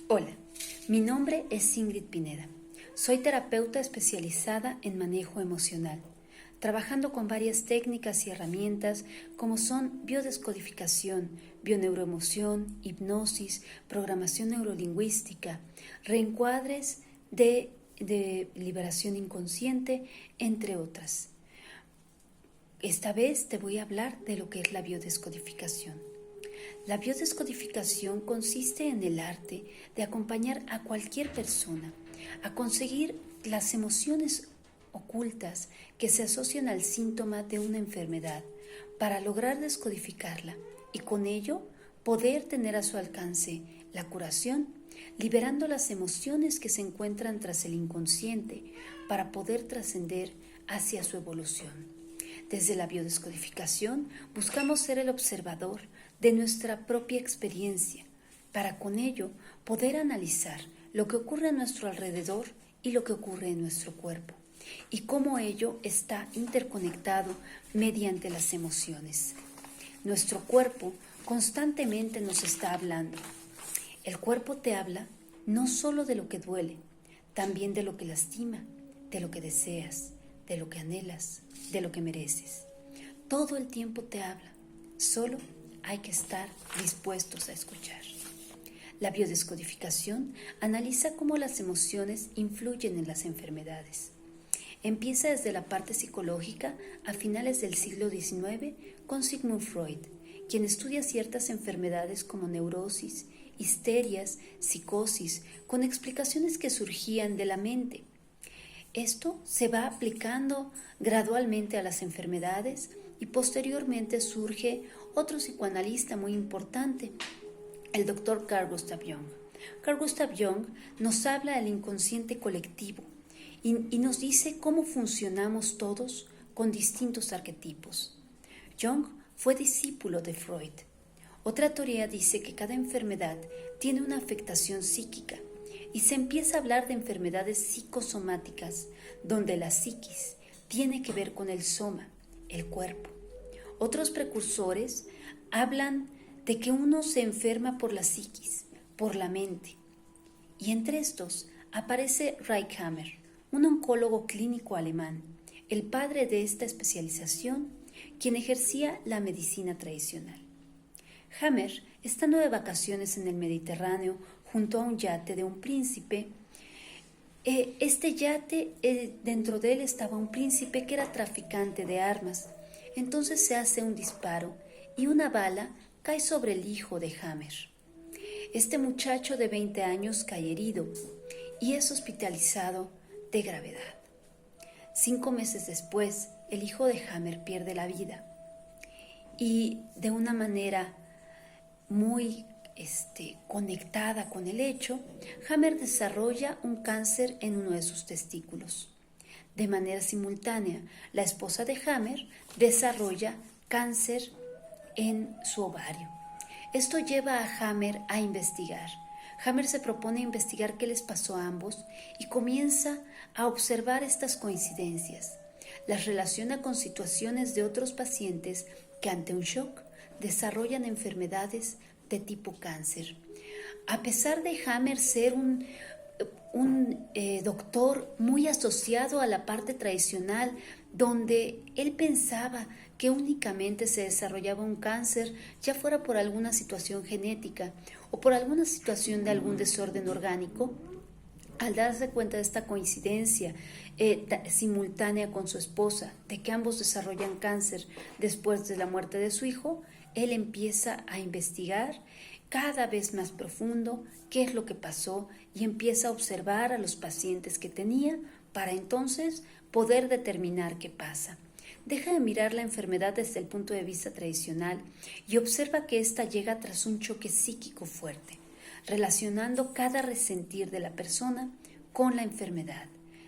Hola, mi nombre es Ingrid Pineda. Soy terapeuta especializada en manejo emocional, trabajando con varias técnicas y herramientas como son biodescodificación, bioneuroemoción, hipnosis, programación neurolingüística, reencuadres de liberación inconsciente, entre otras. Esta vez te voy a hablar de lo que es la biodescodificación. La biodescodificación consiste en el arte de acompañar a cualquier persona a conseguir las emociones ocultas que se asocian al síntoma de una enfermedad para lograr descodificarla y con ello poder tener a su alcance la curación, liberando las emociones que se encuentran tras el inconsciente para poder trascender hacia su evolución. Desde la biodescodificación buscamos ser el observador de nuestra propia experiencia, para con ello poder analizar lo que ocurre a nuestro alrededor y lo que ocurre en nuestro cuerpo, y cómo ello está interconectado mediante las emociones. Nuestro cuerpo constantemente nos está hablando. El cuerpo te habla no solo de lo que duele, también de lo que lastima, de lo que deseas, de lo que anhelas, de lo que mereces. Todo el tiempo te habla, solo hay que estar dispuestos a escuchar. La biodescodificación analiza cómo las emociones influyen en las enfermedades. Empieza desde la parte psicológica a finales del siglo XIX con Sigmund Freud, quien estudia ciertas enfermedades como neurosis, histerias, psicosis, con explicaciones que surgían de la mente. Esto se va aplicando gradualmente a las enfermedades y posteriormente surge otro psicoanalista muy importante, el doctor Carl Gustav Jung. Carl Gustav Jung nos habla del inconsciente colectivo y nos dice cómo funcionamos todos con distintos arquetipos. Jung fue discípulo de Freud. Otra teoría dice que cada enfermedad tiene una afectación psíquica y se empieza a hablar de enfermedades psicosomáticas, donde la psiquis tiene que ver con el soma, el cuerpo. Otros precursores hablan de que uno se enferma por la psiquis, por la mente. Y entre estos aparece Reichammer, un oncólogo clínico alemán, el padre de esta especialización, quien ejercía la medicina tradicional. Hammer, estando de vacaciones en el Mediterráneo junto a un yate de un príncipe, este yate, dentro de él estaba un príncipe que era traficante de armas. Entonces se hace un disparo y una bala cae sobre el hijo de Hammer. Este muchacho de 20 años cae herido y es hospitalizado de gravedad. 5 meses después, el hijo de Hammer pierde la vida y de una manera muy conectada con el hecho, Hammer desarrolla un cáncer en uno de sus testículos. De manera simultánea, la esposa de Hammer desarrolla cáncer en su ovario. Esto lleva a Hammer a investigar. Hammer se propone investigar qué les pasó a ambos y comienza a observar estas coincidencias. Las relaciona con situaciones de otros pacientes que ante un shock desarrollan enfermedades de tipo cáncer. A pesar de Hammer ser un doctor muy asociado a la parte tradicional, donde él pensaba que únicamente se desarrollaba un cáncer, ya fuera por alguna situación genética o por alguna situación de algún desorden orgánico, al darse cuenta de esta coincidencia simultánea con su esposa, de que ambos desarrollan cáncer después de la muerte de su hijo, él empieza a investigar cada vez más profundo qué es lo que pasó y empieza a observar a los pacientes que tenía para entonces poder determinar qué pasa. Deja de mirar la enfermedad desde el punto de vista tradicional y observa que ésta llega tras un choque psíquico fuerte, relacionando cada resentir de la persona con la enfermedad,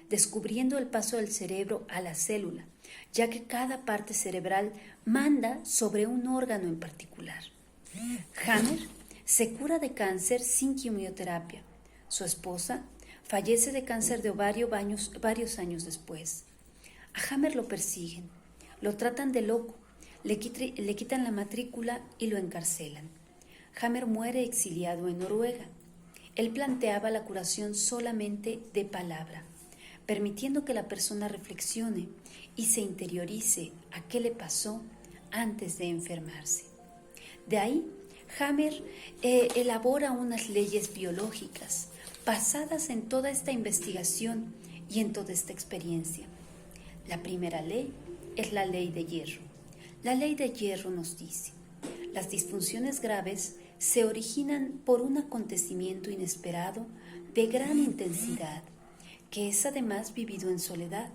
descubriendo el paso del cerebro a la célula, ya que cada parte cerebral manda sobre un órgano en particular. Hammer se cura de cáncer sin quimioterapia. Su esposa fallece de cáncer de ovario varios años después. A Hammer lo persiguen, lo tratan de loco, le quitan la matrícula y lo encarcelan. Hammer muere exiliado en Noruega. Él planteaba la curación solamente de palabra, permitiendo que la persona reflexione y se interiorice a qué le pasó antes de enfermarse. De ahí, Hammer elabora unas leyes biológicas basadas en toda esta investigación y en toda esta experiencia. La primera ley es la ley de hierro. La ley de hierro nos dice: las disfunciones graves se originan por un acontecimiento inesperado de gran intensidad, que es además vivido en soledad.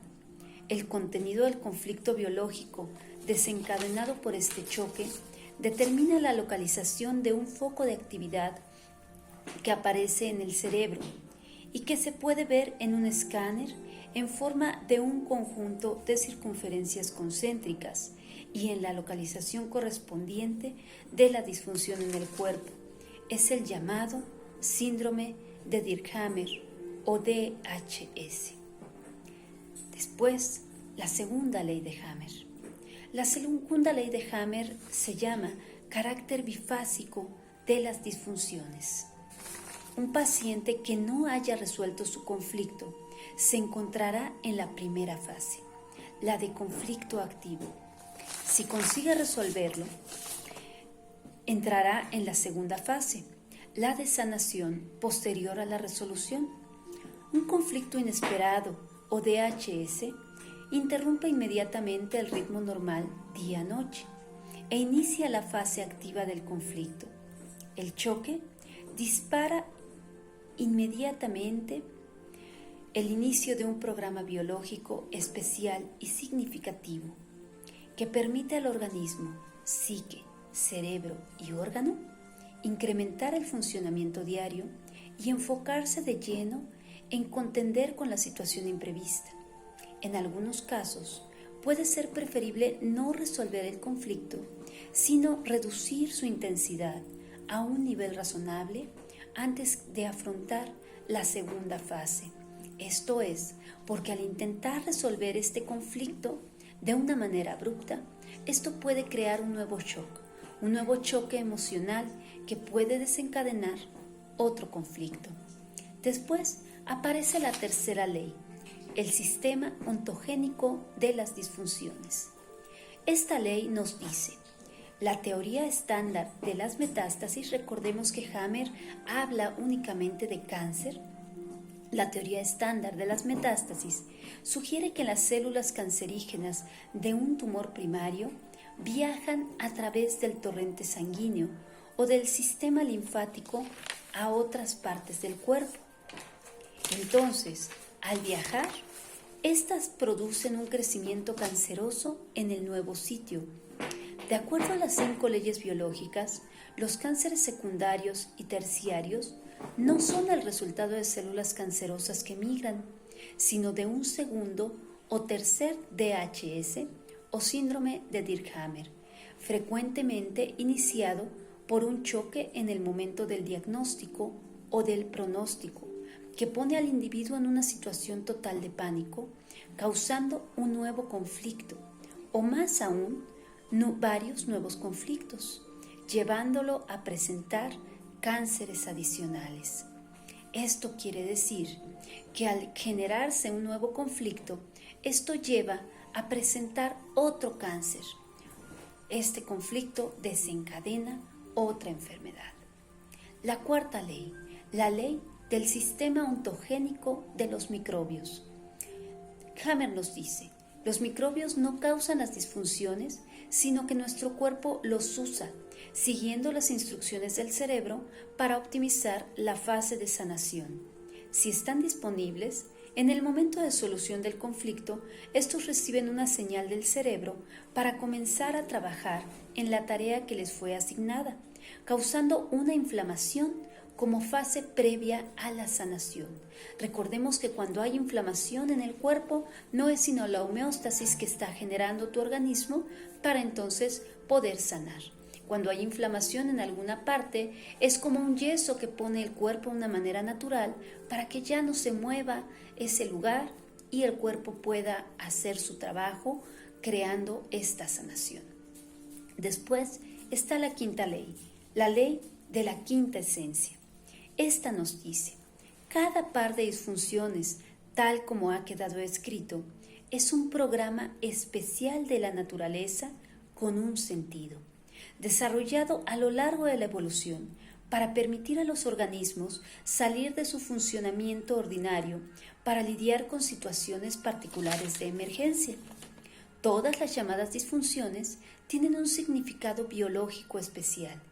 El contenido del conflicto biológico desencadenado por este choque determina la localización de un foco de actividad que aparece en el cerebro y que se puede ver en un escáner en forma de un conjunto de circunferencias concéntricas y en la localización correspondiente de la disfunción en el cuerpo. Es el llamado síndrome de Dirkhammer o DHS. Después, la segunda ley de Hammer. La segunda ley de Hammer se llama carácter bifásico de las disfunciones. Un paciente que no haya resuelto su conflicto se encontrará en la primera fase, la de conflicto activo. Si consigue resolverlo, entrará en la segunda fase, la de sanación posterior a la resolución. Un conflicto inesperado o DHS interrumpe inmediatamente el ritmo normal día-noche e inicia la fase activa del conflicto. El choque dispara inmediatamente el inicio de un programa biológico especial y significativo que permite al organismo, psique, cerebro y órgano incrementar el funcionamiento diario y enfocarse de lleno en contender con la situación imprevista. En algunos casos, puede ser preferible no resolver el conflicto, sino reducir su intensidad a un nivel razonable antes de afrontar la segunda fase. Esto es, porque al intentar resolver este conflicto de una manera abrupta, esto puede crear un nuevo choque emocional que puede desencadenar otro conflicto. Después aparece la tercera ley, el sistema ontogénico de las disfunciones. Esta ley nos dice: la teoría estándar de las metástasis, recordemos que Hammer habla únicamente de cáncer. La teoría estándar de las metástasis sugiere que las células cancerígenas de un tumor primario viajan a través del torrente sanguíneo o del sistema linfático a otras partes del cuerpo. Entonces, al viajar, estas producen un crecimiento canceroso en el nuevo sitio. De acuerdo a las 5 leyes biológicas, los cánceres secundarios y terciarios no son el resultado de células cancerosas que migran, sino de un segundo o tercer DHS o síndrome de Dirkhammer, frecuentemente iniciado por un choque en el momento del diagnóstico o del pronóstico, que pone al individuo en una situación total de pánico, causando un nuevo conflicto, o más aún, varios nuevos conflictos, llevándolo a presentar cánceres adicionales. Esto quiere decir que al generarse un nuevo conflicto, esto lleva a presentar otro cáncer. Este conflicto desencadena otra enfermedad. La cuarta ley, la ley del sistema ontogénico de los microbios. Hammer nos dice: los microbios no causan las disfunciones, sino que nuestro cuerpo los usa, siguiendo las instrucciones del cerebro para optimizar la fase de sanación. Si están disponibles, en el momento de solución del conflicto, estos reciben una señal del cerebro para comenzar a trabajar en la tarea que les fue asignada, causando una inflamación como fase previa a la sanación. Recordemos que cuando hay inflamación en el cuerpo, no es sino la homeostasis que está generando tu organismo para entonces poder sanar. Cuando hay inflamación en alguna parte, es como un yeso que pone el cuerpo de una manera natural para que ya no se mueva ese lugar y el cuerpo pueda hacer su trabajo creando esta sanación. Después está la quinta ley, la ley de la quinta esencia. Esta nos dice, cada par de disfunciones, tal como ha quedado escrito, es un programa especial de la naturaleza con un sentido, desarrollado a lo largo de la evolución para permitir a los organismos salir de su funcionamiento ordinario para lidiar con situaciones particulares de emergencia. Todas las llamadas disfunciones tienen un significado biológico especial.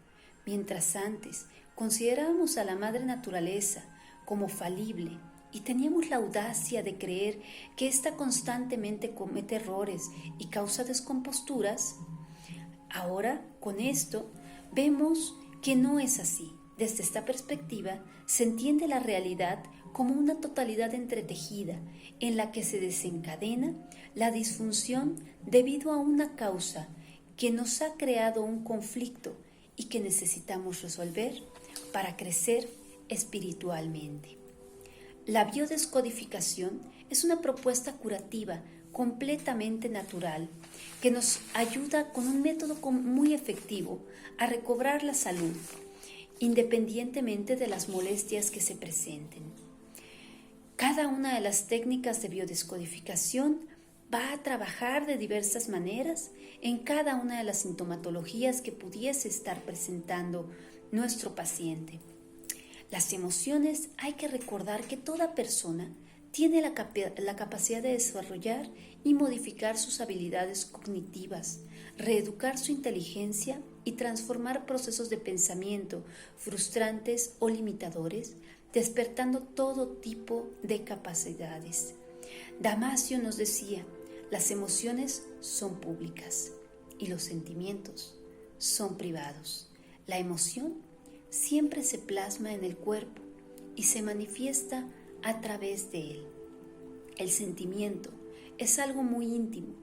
Mientras antes considerábamos a la madre naturaleza como falible y teníamos la audacia de creer que ésta constantemente comete errores y causa descomposturas, ahora con esto vemos que no es así. Desde esta perspectiva se entiende la realidad como una totalidad entretejida en la que se desencadena la disfunción debido a una causa que nos ha creado un conflicto y que necesitamos resolver para crecer espiritualmente. La biodescodificación es una propuesta curativa completamente natural que nos ayuda con un método muy efectivo a recobrar la salud, independientemente de las molestias que se presenten. Cada una de las técnicas de biodescodificación va a trabajar de diversas maneras en cada una de las sintomatologías que pudiese estar presentando nuestro paciente. Las emociones, hay que recordar que toda persona tiene la capacidad de desarrollar y modificar sus habilidades cognitivas, reeducar su inteligencia y transformar procesos de pensamiento frustrantes o limitadores, despertando todo tipo de capacidades. Damasio nos decía, las emociones son públicas y los sentimientos son privados. La emoción siempre se plasma en el cuerpo y se manifiesta a través de él. El sentimiento es algo muy íntimo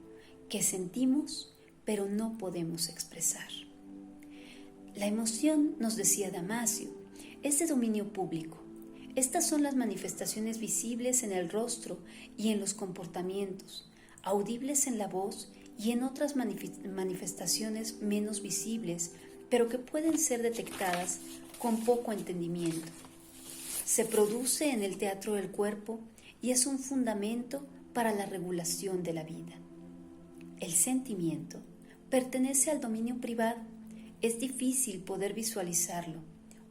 que sentimos pero no podemos expresar. La emoción, nos decía Damasio, es de dominio público. Estas son las manifestaciones visibles en el rostro y en los comportamientos, audibles en la voz y en otras manifestaciones menos visibles, pero que pueden ser detectadas con poco entendimiento. Se produce en el teatro del cuerpo y es un fundamento para la regulación de la vida. El sentimiento pertenece al dominio privado. Es difícil poder visualizarlo,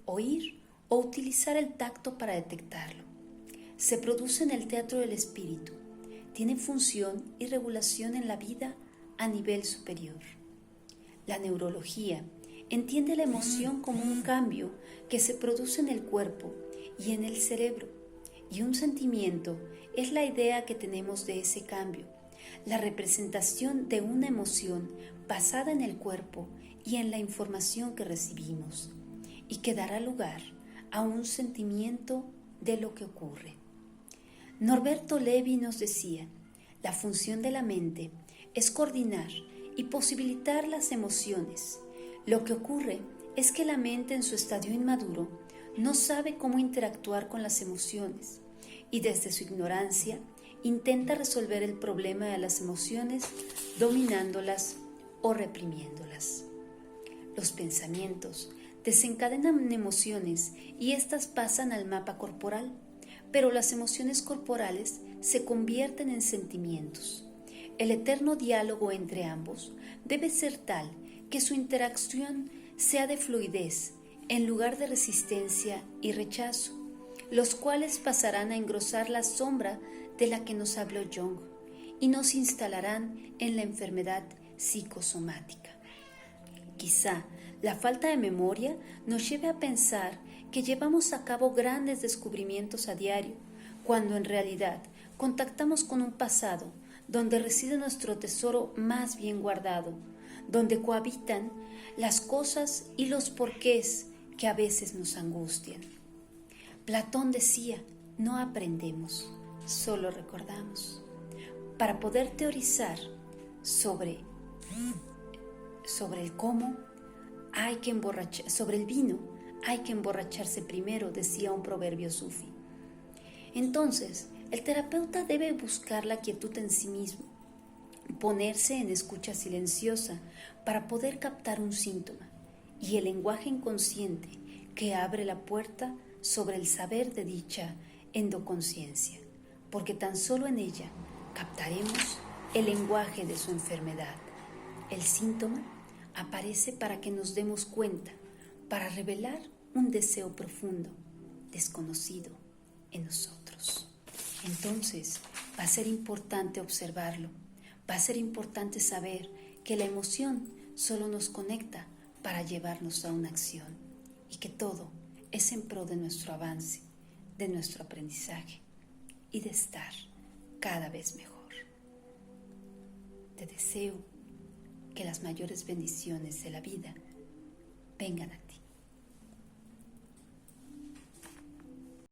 oír o utilizar el tacto para detectarlo. Se produce en el teatro del espíritu. Tiene función y regulación en la vida a nivel superior. La neurología entiende la emoción como un cambio que se produce en el cuerpo y en el cerebro, y un sentimiento es la idea que tenemos de ese cambio, la representación de una emoción basada en el cuerpo y en la información que recibimos, y que dará lugar a un sentimiento de lo que ocurre. Norberto Levi nos decía, la función de la mente es coordinar y posibilitar las emociones. Lo que ocurre es que la mente en su estadio inmaduro no sabe cómo interactuar con las emociones y desde su ignorancia intenta resolver el problema de las emociones dominándolas o reprimiéndolas. Los pensamientos desencadenan emociones y éstas pasan al mapa corporal, pero las emociones corporales se convierten en sentimientos. El eterno diálogo entre ambos debe ser tal que su interacción sea de fluidez en lugar de resistencia y rechazo, los cuales pasarán a engrosar la sombra de la que nos habló Jung y nos instalarán en la enfermedad psicosomática. Quizá la falta de memoria nos lleve a pensar que llevamos a cabo grandes descubrimientos a diario, cuando en realidad contactamos con un pasado donde reside nuestro tesoro más bien guardado, donde cohabitan las cosas y los porqués que a veces nos angustian. Platón decía, no aprendemos, solo recordamos. Para poder teorizar sobre el cómo sobre el vino, hay que emborracharse primero, decía un proverbio sufí. Entonces, el terapeuta debe buscar la quietud en sí mismo, ponerse en escucha silenciosa para poder captar un síntoma y el lenguaje inconsciente que abre la puerta sobre el saber de dicha endoconciencia, porque tan solo en ella captaremos el lenguaje de su enfermedad. El síntoma aparece para que nos demos cuenta, para revelar un deseo profundo, desconocido en nosotros. Entonces, va a ser importante observarlo, va a ser importante saber que la emoción solo nos conecta para llevarnos a una acción y que todo es en pro de nuestro avance, de nuestro aprendizaje y de estar cada vez mejor. Te deseo que las mayores bendiciones de la vida vengan a ti.